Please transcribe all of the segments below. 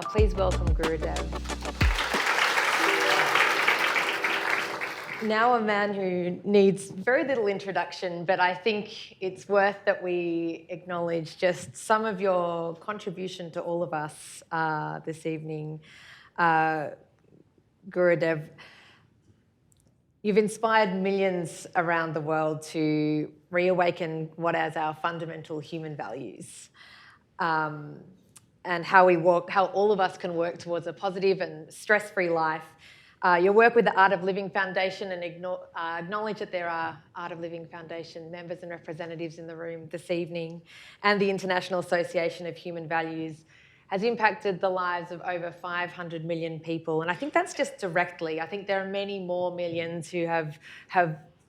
Please welcome Gurudev. Now a man who needs very little introduction, but I think it's worth that we acknowledge just some of your contribution to all of us this evening. Gurudev, you've inspired millions around the world to reawaken what is our fundamental human values. And how all of us can work towards a positive and stress-free life. Your work with the Art of Living Foundation, and acknowledge that there are Art of Living Foundation members and representatives in the room this evening, and the International Association of Human Values, has impacted the lives of over 500 million people. And I think that's just directly. I think there are many more millions who have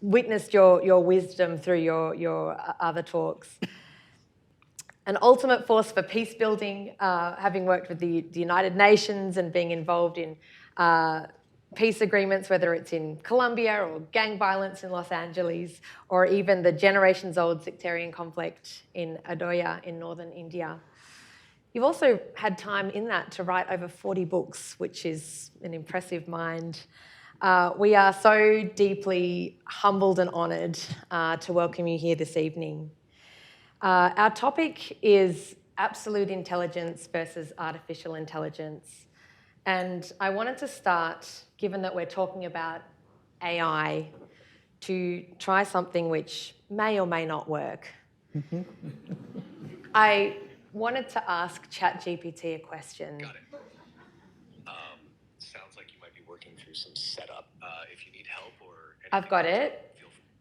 witnessed your wisdom through your other talks. An ultimate force for peace building, having worked with the United Nations and being involved in peace agreements, whether it's in Colombia or gang violence in Los Angeles, or even the generations-old sectarian conflict in Adoya in northern India. You've also had time in that to write over 40 books, which is an impressive mind. We are so deeply humbled and honoured to welcome you here this evening. Our topic is absolute intelligence versus artificial intelligence. And I wanted to start, given that we're talking about AI, to try something which may or may not work. I wanted to ask ChatGPT a question. Got it. Sounds like you might be working through some setup. If you need help or anything, I've got it.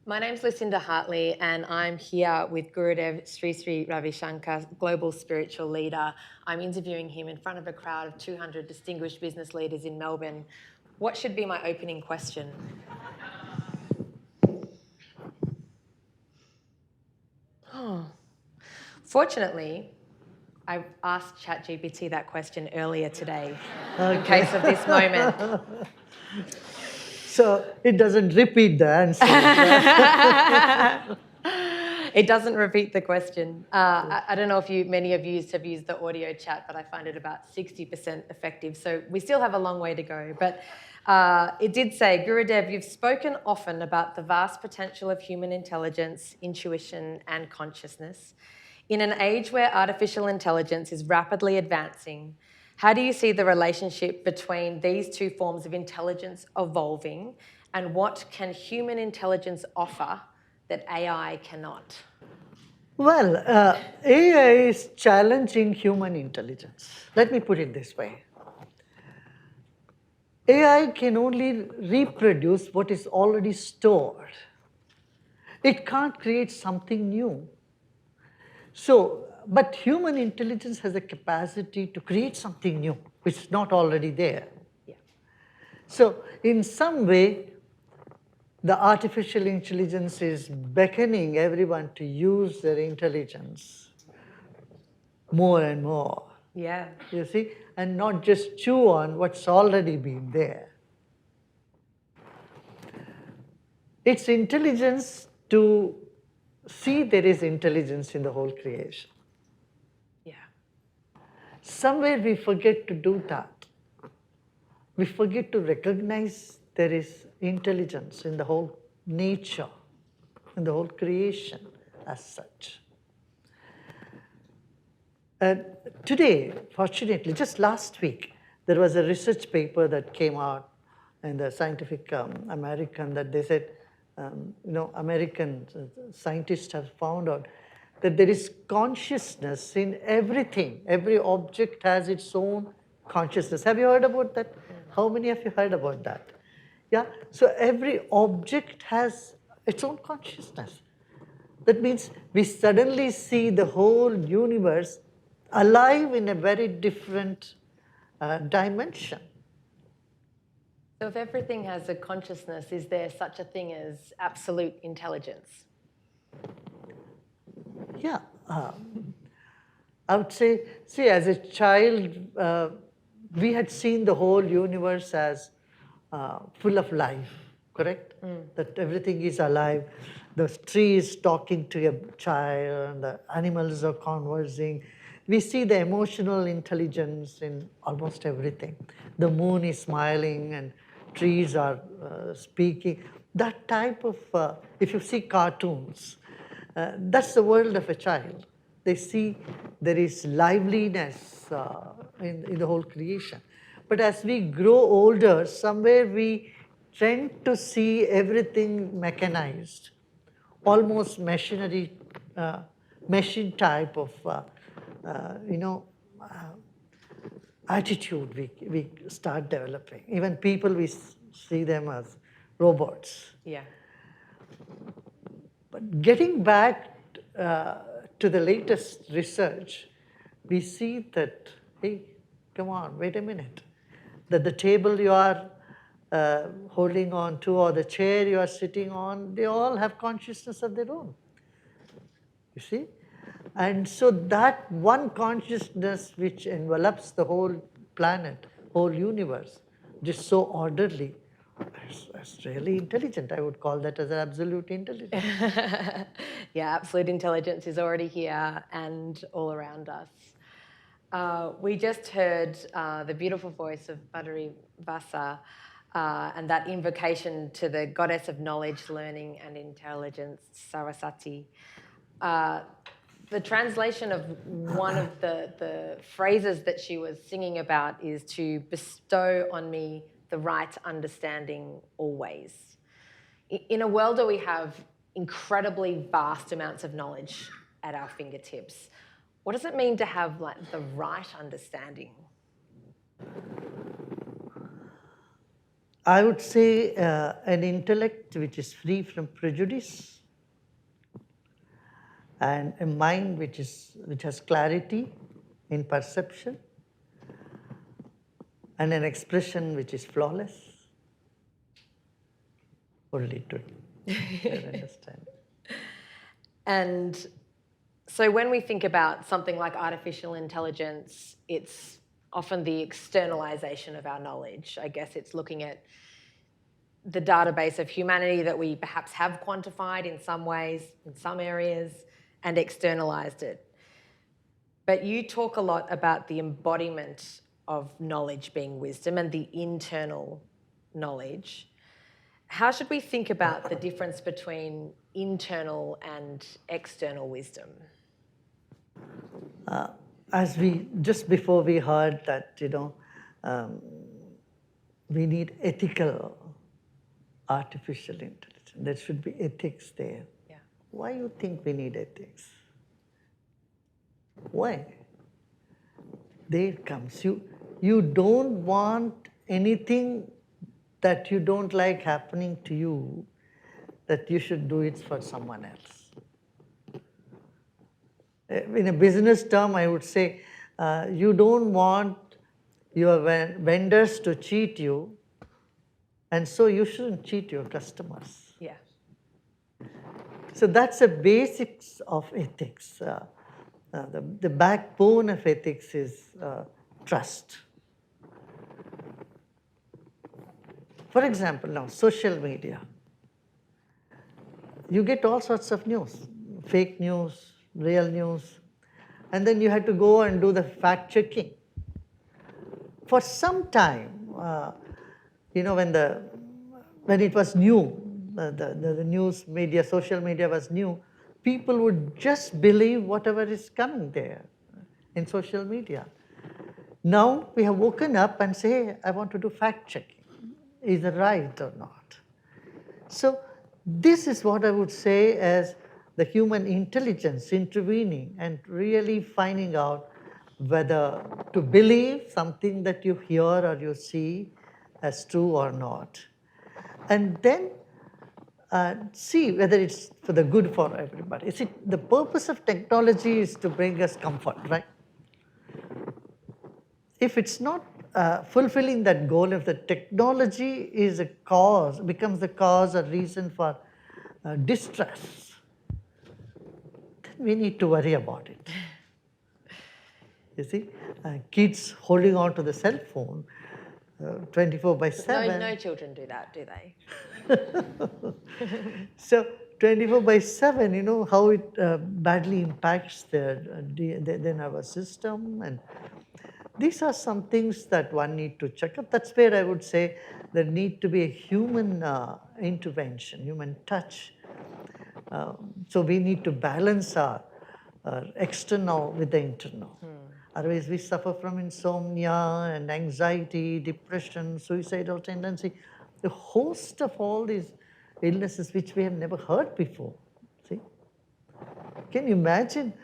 My name's Lucinda Hartley, and I'm here with Gurudev Sri Ravi Shankar, global spiritual leader. I'm interviewing him in front of a crowd of 200 distinguished business leaders in Melbourne. What should be my opening question? Fortunately, I asked ChatGPT that question earlier today, in case of this moment. So it doesn't repeat the answer. It doesn't repeat the question. I don't know if many of you have used the audio chat, but I find it about 60% effective. So we still have a long way to go. But it did say, Gurudev, you've spoken often about the vast potential of human intelligence, intuition, and consciousness. In an age where artificial intelligence is rapidly advancing, how do you see the relationship between these two forms of intelligence evolving, and what can human intelligence offer that AI cannot? Well, AI is challenging human intelligence. Let me put it this way. AI can only reproduce what is already stored. It can't create something new. But human intelligence has a capacity to create something new, which is not already there. Yeah. So in some way, the artificial intelligence is beckoning everyone to use their intelligence more and more. Yeah. You see? And not just chew on what's already been there. It's intelligence to see there is intelligence in the whole creation. Yeah. Somewhere we forget to do that. We forget to recognize there is intelligence in the whole nature, in the whole creation as such. Today, fortunately, just last week, there was a research paper that came out in the Scientific American that they said, American scientists have found out that there is consciousness in everything. Every object has its own consciousness. Have you heard about that? How many of you heard about that? Yeah. So every object has its own consciousness. That means we suddenly see the whole universe alive in a very different dimension. So if everything has a consciousness, is there such a thing as absolute intelligence? Yeah. I would say, see, as a child, we had seen the whole universe as full of life, correct? That everything is alive. The tree is talking to a child, the animals are conversing, We see the emotional intelligence in almost everything. The moon is smiling and trees are speaking. That type of, if you see cartoons, that's the world of a child. They see there is liveliness in the whole creation. But as we grow older, somewhere we tend to see everything mechanized, almost machinery, machine type of, you know, attitude we start developing. Even people, we see them as robots. Yeah. But getting back to the latest research, we see that, hey, come on, wait a minute. That the table you are holding on to or the chair you are sitting on, they all have consciousness of their own. You see? And so that one consciousness which envelops the whole planet, whole universe, just so orderly, is really intelligent. I would call that as absolute intelligence. Yeah, absolute intelligence is already here and all around us. We just heard the beautiful voice of Badari Vasa and that invocation to the goddess of knowledge, learning and intelligence, Saraswati. The translation of one of the phrases that she was singing about is to bestow on me the right understanding always. In a world where we have incredibly vast amounts of knowledge at our fingertips, what does it mean to have like the right understanding? I would say an intellect which is free from prejudice, and a mind which has clarity in perception, and an expression which is flawless. Only to understand. And so when we think about something like artificial intelligence, it's often the externalization of our knowledge. I guess it's looking at the database of humanity that we perhaps have quantified in some ways, in some areas, and externalized it. But you talk a lot about the embodiment of knowledge being wisdom and the internal knowledge. How should we think about the difference between internal and external wisdom? As we, just before we heard that, we need ethical artificial intelligence. There should be ethics there. Yeah. Why you think we need ethics? Why? There it comes. You don't want anything that you don't like happening to you, that you should do it for someone else. In a business term, I would say, you don't want your vendors to cheat you, and so you shouldn't cheat your customers. Yeah. So that's the basics of ethics. The backbone of ethics is trust. For example, now social media. You get all sorts of news, fake news, real news, and then you have to go and do the fact checking. For some time, when it was new, the news media, social media was new, people would just believe whatever is coming there in social media. Now we have woken up and say, hey, I want to do fact checking. Is it right or not? So this is what I would say as the human intelligence intervening and really finding out whether to believe something that you hear or you see as true or not. And then see whether it's for the good for everybody. See, the purpose of technology is to bring us comfort, right? If it's not fulfilling that goal, if the technology is a cause, becomes the cause or reason for distress, then we need to worry about it. You see, kids holding on to the cell phone 24/7. No children do that, do they? So 24/7, how it badly impacts their nervous system. And these are some things that one need to check up. That's where I would say there need to be a human intervention, human touch. So we need to balance our external with the internal. Otherwise, we suffer from insomnia and anxiety, depression, suicidal tendency, a host of all these illnesses which we have never heard before. See? Can you imagine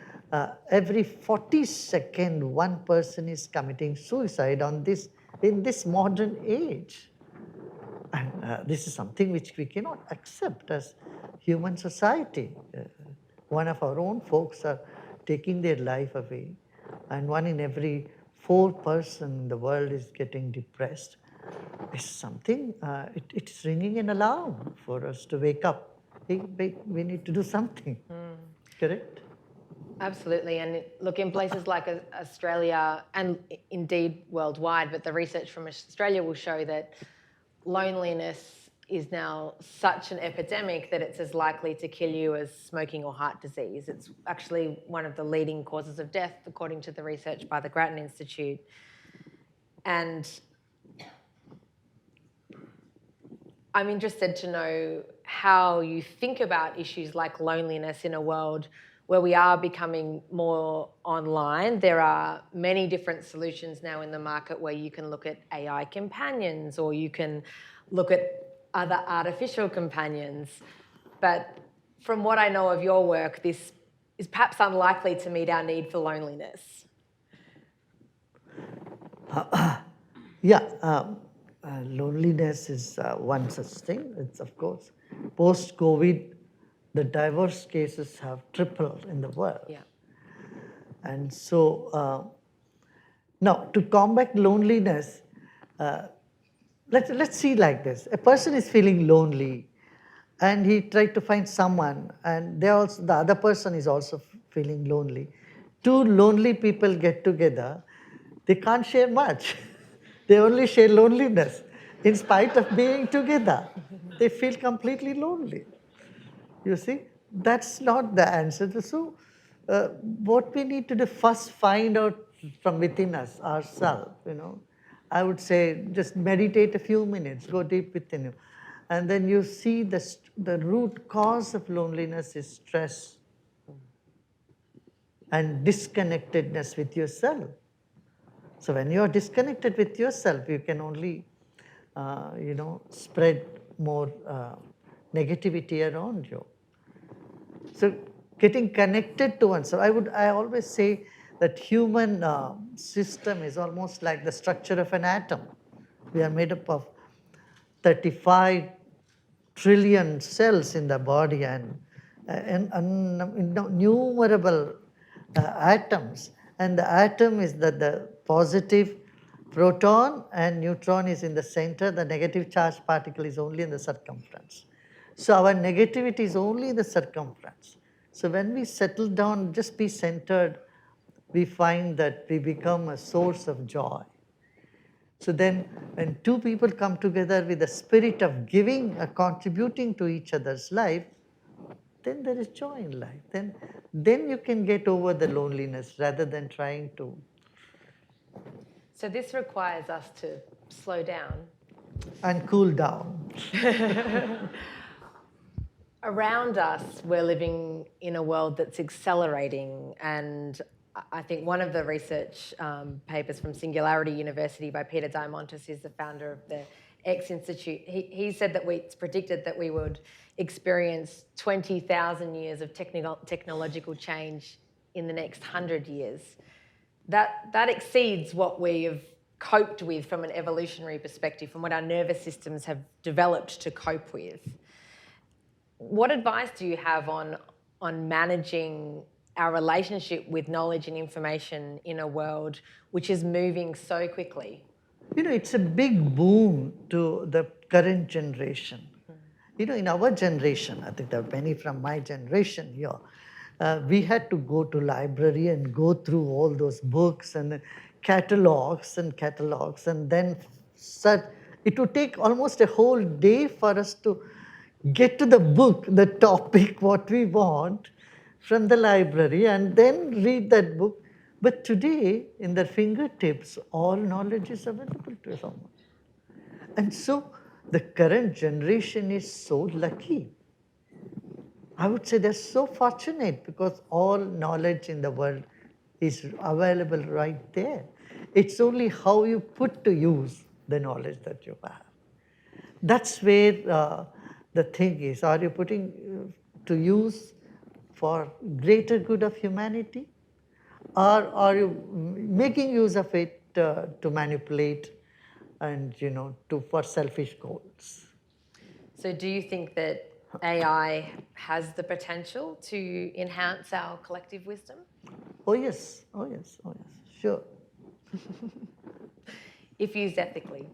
every 40 seconds one person is committing suicide in this modern age? And this is something which we cannot accept as human society. One of our own folks are taking their life away, and 1 in every 4 person in the world is getting depressed. It's something, it's ringing an alarm for us to wake up. We need to do something, correct? Absolutely. And look, in places like Australia and indeed worldwide, but the research from Australia will show that loneliness is now such an epidemic that it's as likely to kill you as smoking or heart disease. It's actually one of the leading causes of death, according to the research by the Grattan Institute. And I'm interested to know how you think about issues like loneliness in a world where we are becoming more online. There are many different solutions now in the market where you can look at AI companions or you can look at other artificial companions. But from what I know of your work, this is perhaps unlikely to meet our need for loneliness. Loneliness is one such thing. It's, of course, post-COVID, the divorce cases have tripled in the world. Yeah. And so now to combat loneliness, let's see like this. A person is feeling lonely and he tried to find someone, and the other person is also feeling lonely. Two lonely people get together, they can't share much. They only share loneliness. In spite of being together, they feel completely lonely. You see, that's not the answer. So what we need to do, first find out from within us, ourselves, I would say just meditate a few minutes, go deep within you. And then you see the root cause of loneliness is stress and disconnectedness with yourself. So when you are disconnected with yourself, you can only, spread more negativity around you. So getting connected to oneself, I always say that human system is almost like the structure of an atom. We are made up of 35 trillion cells in the body and innumerable atoms. And the atom is the positive proton and neutron is in the center. The negative charged particle is only in the circumference. So our negativity is only in the circumference. So when we settle down, just be centered, we find that we become a source of joy. So then when two people come together with the spirit of giving or contributing to each other's life, then there is joy in life. Then you can get over the loneliness rather than trying to. So this requires us to slow down. And cool down. Around us, we're living in a world that's accelerating, and I think one of the research papers from Singularity University by Peter Diamandis, who's the founder of the X Institute, he said that it's predicted that we would experience 20,000 years of technological change in the next 100 years. That exceeds what we have coped with from an evolutionary perspective, from what our nervous systems have developed to cope with. What advice do you have on managing our relationship with knowledge and information in a world which is moving so quickly? It's a big boon to the current generation. In our generation, I think there are many from my generation here, we had to go to library and go through all those books and catalogs, and then it would take almost a whole day for us to get to the book, the topic, what we want from the library, and then read that book. But today, in their fingertips, all knowledge is available to someone. And so the current generation is so lucky. I would say they're so fortunate because all knowledge in the world is available right there. It's only how you put to use the knowledge that you have. That's where the thing is. Are you putting to use for greater good of humanity? Or are you making use of it to manipulate and, for selfish goals? So do you think that AI has the potential to enhance our collective wisdom? Oh yes, oh yes, oh yes, sure. If used ethically.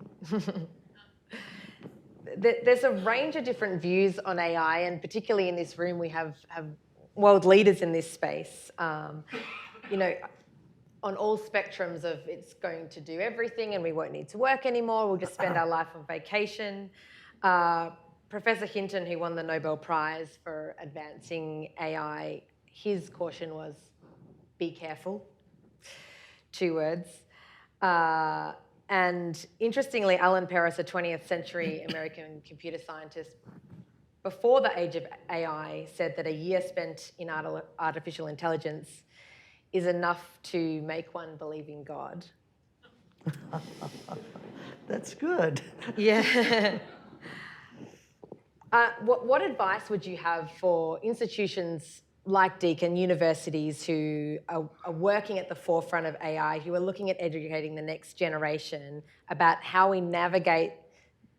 There's a range of different views on AI, and particularly in this room, we have world leaders in this space. On all spectrums of it's going to do everything and we won't need to work anymore, we'll just spend our life on vacation. Professor Hinton, who won the Nobel Prize for advancing AI, his caution was, be careful. 2 words. And interestingly, Alan Paris, a 20th century American computer scientist, before the age of AI, said that a year spent in artificial intelligence is enough to make one believe in God. That's good. Yeah. What advice would you have for institutions like Deakin, universities who are working at the forefront of AI, who are looking at educating the next generation about how we navigate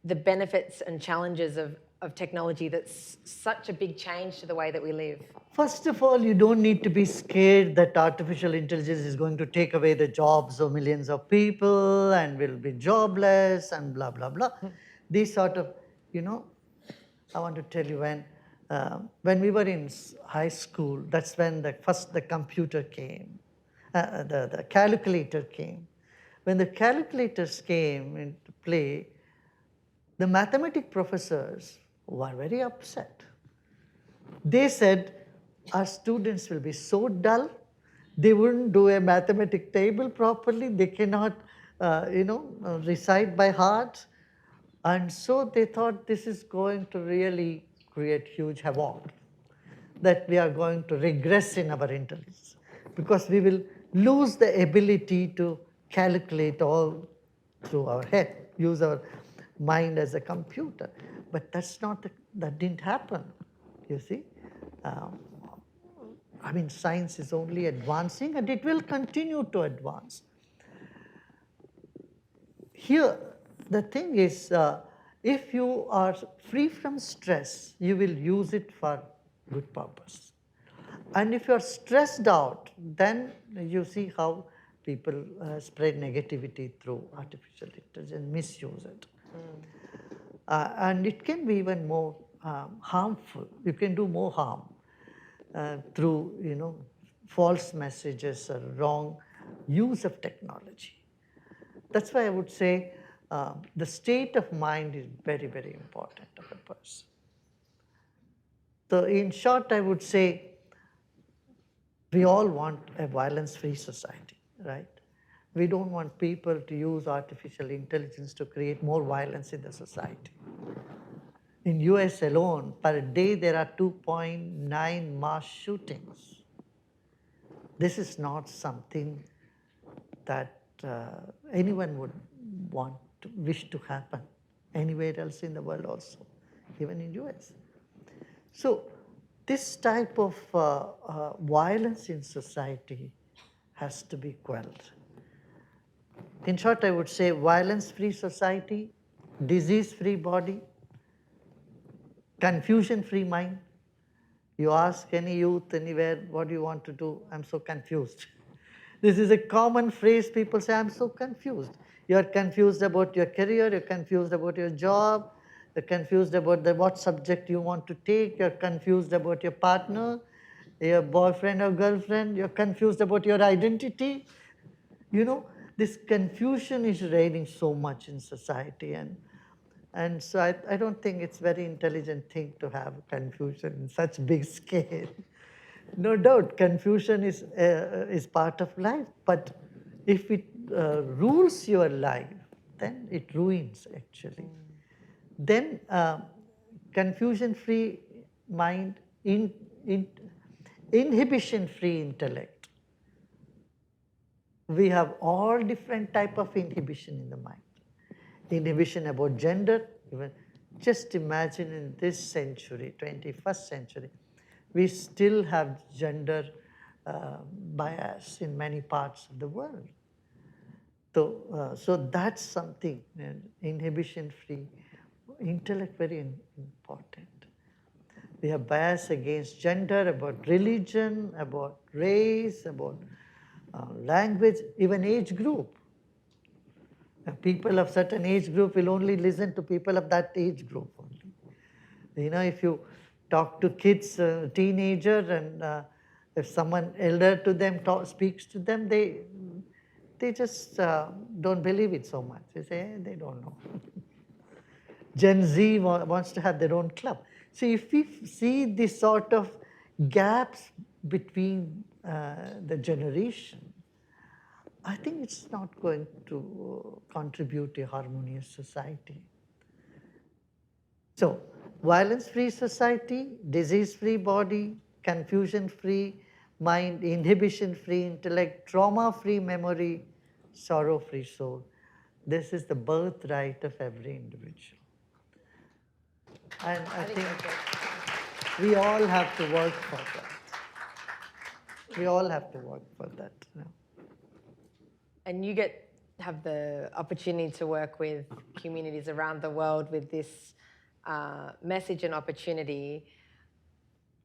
the benefits and challenges of technology that's such a big change to the way that we live? First of all, you don't need to be scared that artificial intelligence is going to take away the jobs of millions of people and will be jobless and blah, blah, blah. These sort of, I want to tell you when we were in high school, that's when the computer came, the calculator came. When the calculators came into play, the mathematic professors were very upset. They said, our students will be so dull, they wouldn't do a mathematic table properly, they cannot, recite by heart. And so they thought this is going to really create huge havoc, that we are going to regress in our intelligence because we will lose the ability to calculate all through our head, use our mind as a computer. But that didn't happen, you see. Science is only advancing and it will continue to advance. Here, the thing is, if you are free from stress, you will use it for good purpose. And if you are stressed out, then you see how people spread negativity through artificial intelligence, misuse it. And it can be even more harmful. You can do more harm through, false messages or wrong use of technology. That's why I would say the state of mind is very, very important of a person. So in short, I would say we all want a violence-free society, right? We don't want people to use artificial intelligence to create more violence in the society. In US alone, per day there are 2.9 mass shootings. This is not something that anyone would wish to happen anywhere else in the world also, even in US. So this type of violence in society has to be quelled. In short, I would say violence-free society, disease-free body, confusion-free mind. You ask any youth anywhere, what do you want to do? I'm so confused. This is a common phrase people say, I'm so confused. You're confused about your career, you're confused about your job, you're confused about what subject you want to take, you're confused about your partner, your boyfriend or girlfriend, you're confused about your identity. This confusion is reigning so much in society, and And so I don't think it's very intelligent thing to have confusion in such big scale. No doubt, confusion is part of life, but if it rules your life, then it ruins actually. Then confusion-free mind, in, inhibition-free intellect. We have all different type of inhibition in the mind. Inhibition about gender, even just imagine in this century, 21st century, we still have gender bias in many parts of the world. So that's something, inhibition-free intellect, very important. We have bias against gender, about religion, about race, about language, even age group. People of certain age group will only listen to people of that age group only. You know, if you talk to kids, teenager, and if someone elder to them speaks to them, they just don't believe it so much. They say, they don't know. Gen Z wants to have their own club. So if we see this sort of gaps between the generation, I think it's not going to contribute to a harmonious society. So, violence-free society, disease-free body, confusion-free mind, inhibition-free intellect, trauma-free memory, sorrow-free soul. This is the birthright of every individual. And I think we all have to work for that. We all have to work for that. You know. And you have the opportunity to work with communities around the world with this message and opportunity.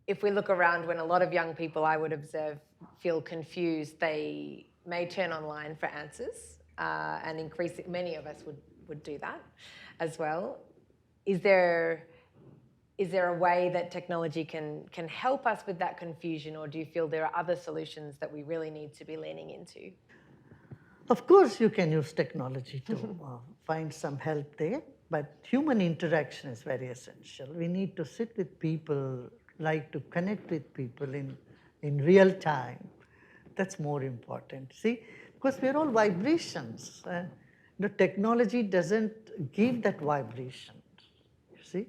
If we look around, when a lot of young people, I would observe, feel confused, they may turn online for answers, and many of us would do that as well. Is there a way that technology can help us with that confusion, or do you feel there are other solutions that we really need to be leaning into? Of course, you can use technology to find some help there, but human interaction is very essential. We need to sit with people, like to connect with people in real time. That's more important. See, because we're all vibrations. Technology doesn't give that vibration. You see,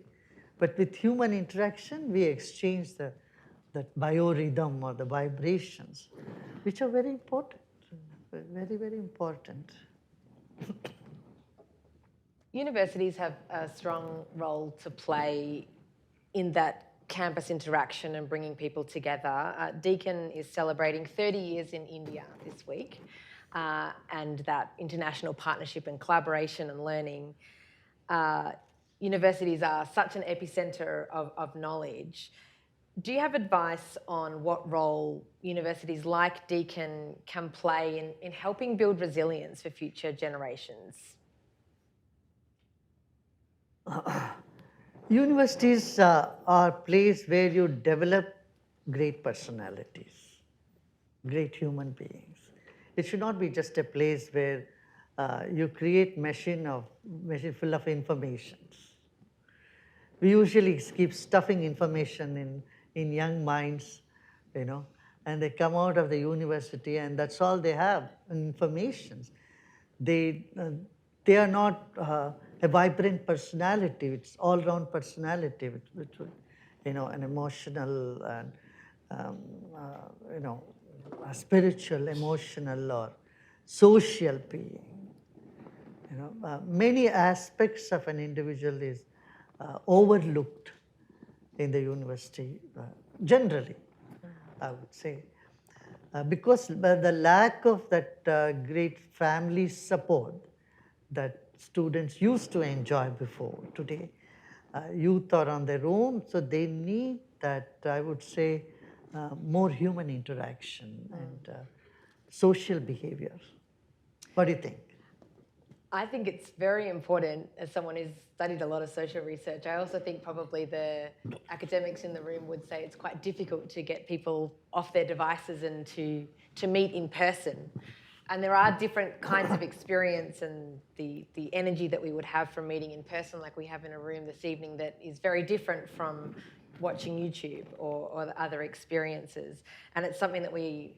but with human interaction, we exchange that biorhythm or the vibrations, which are very important. Very, very important. Universities have a strong role to play in that campus interaction and bringing people together. Deakin is celebrating 30 years in India this week, and that international partnership and collaboration and learning. Universities are such an epicenter of knowledge. Do you have advice on what role universities like Deakin can play in helping build resilience for future generations? Universities are a place where you develop great personalities, great human beings. It should not be just a place where you create machine full of informations. We usually keep stuffing information in young minds, and they come out of the university and that's all they have, information. They are not a vibrant personality. It's all-round personality, which an emotional and a spiritual, emotional, or social being. Many aspects of an individual is overlooked in the university, generally, I would say. Because the lack of that great family support that students used to enjoy before. Today, youth are on their own, so they need that, I would say, more human interaction and social behavior. What do you think? I think it's very important, as someone who's studied a lot of social research. I also think probably the academics in the room would say it's quite difficult to get people off their devices and to meet in person. And there are different kinds of experience and the energy that we would have from meeting in person, like we have in a room this evening, that is very different from watching YouTube or the other experiences. And it's something that we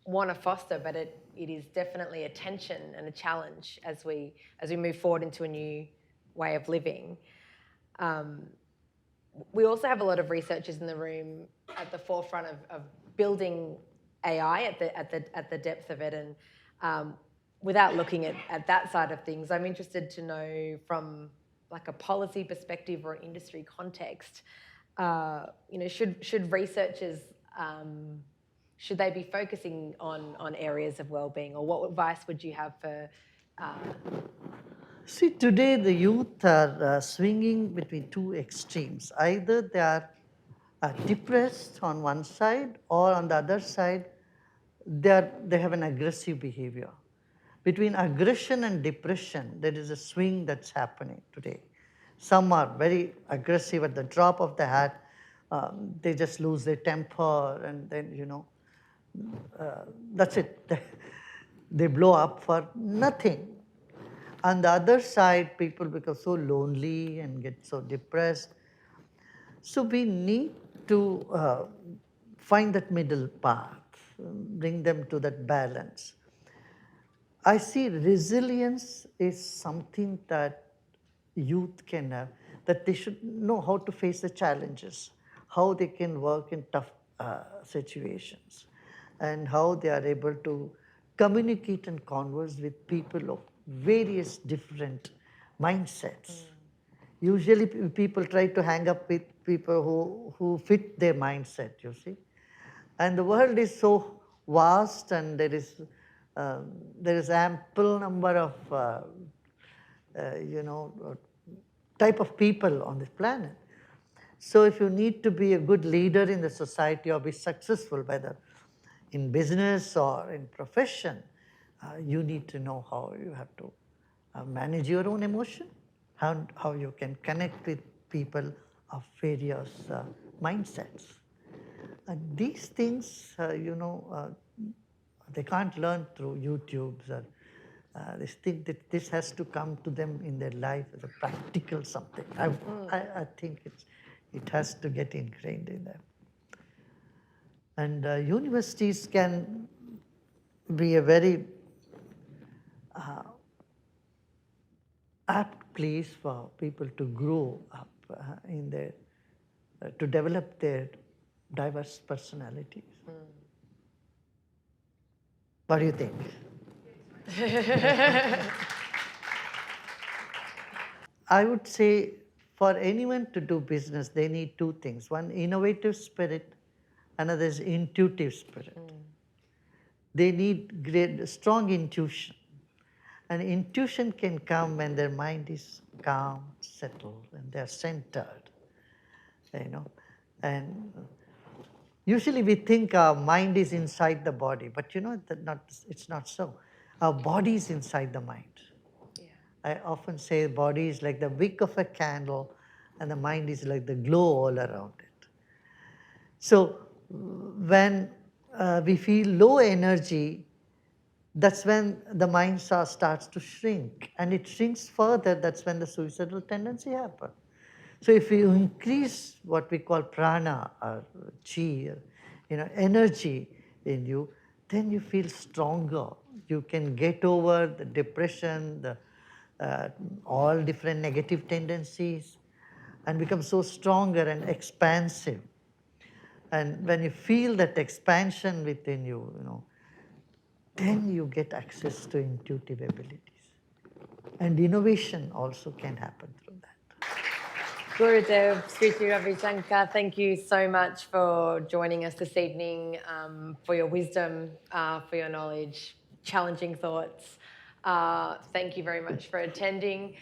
want to foster, but it is definitely a tension and a challenge as we move forward into a new way of living. We also have a lot of researchers in the room at the forefront of building AI at the depth of it, and without looking at that side of things, I'm interested to know from like a policy perspective or an industry context, should researchers should they be focusing on areas of well-being, or what advice would you have for? See, today the youth are swinging between two extremes. Either they are depressed on one side, or on the other side, they have an aggressive behavior. Between aggression and depression, there is a swing that's happening today. Some are very aggressive at the drop of the hat. They just lose their temper, and then, that's it. They blow up for nothing. On the other side, people become so lonely and get so depressed. So we need to find that middle path, bring them to that balance. I see resilience is something that youth can have, that they should know how to face the challenges, how they can work in tough situations, and how they are able to communicate and converse with people of various different mindsets. Usually people try to hang up with people who fit their mindset, you see. And the world is so vast, and there is ample number of type of people on this planet. So if you need to be a good leader in the society or be successful, whether in business or in profession, you need to know how you have to manage your own emotion, how you can connect with people of various mindsets. And these things, they can't learn through YouTubes or they think that this has to come to them in their life as a practical something. I think it has to get ingrained in them. And universities can be a very apt place for people to grow up in their, to develop their diverse personalities. What do you think? I would say for anyone to do business, they need two things. One, innovative spirit, another is intuitive spirit. They need strong intuition. And intuition can come when their mind is calm, settled, and they're centered. And usually we think our mind is inside the body, but it's not so. Our body is inside the mind. Yeah. I often say body is like the wick of a candle, and the mind is like the glow all around it. So when we feel low energy, that's when the mind starts to shrink, and it shrinks further. That's when the suicidal tendency happens. So if you increase what we call prana or chi, energy in you, then you feel stronger. You can get over the depression, all different negative tendencies, and become so stronger and expansive. And when you feel that expansion within you, then you get access to intuitive abilities. And innovation also can happen through that. Gurudev, Sri Ravi, Shankar, thank you so much for joining us this evening, for your wisdom, for your knowledge, challenging thoughts. Thank you very much for attending.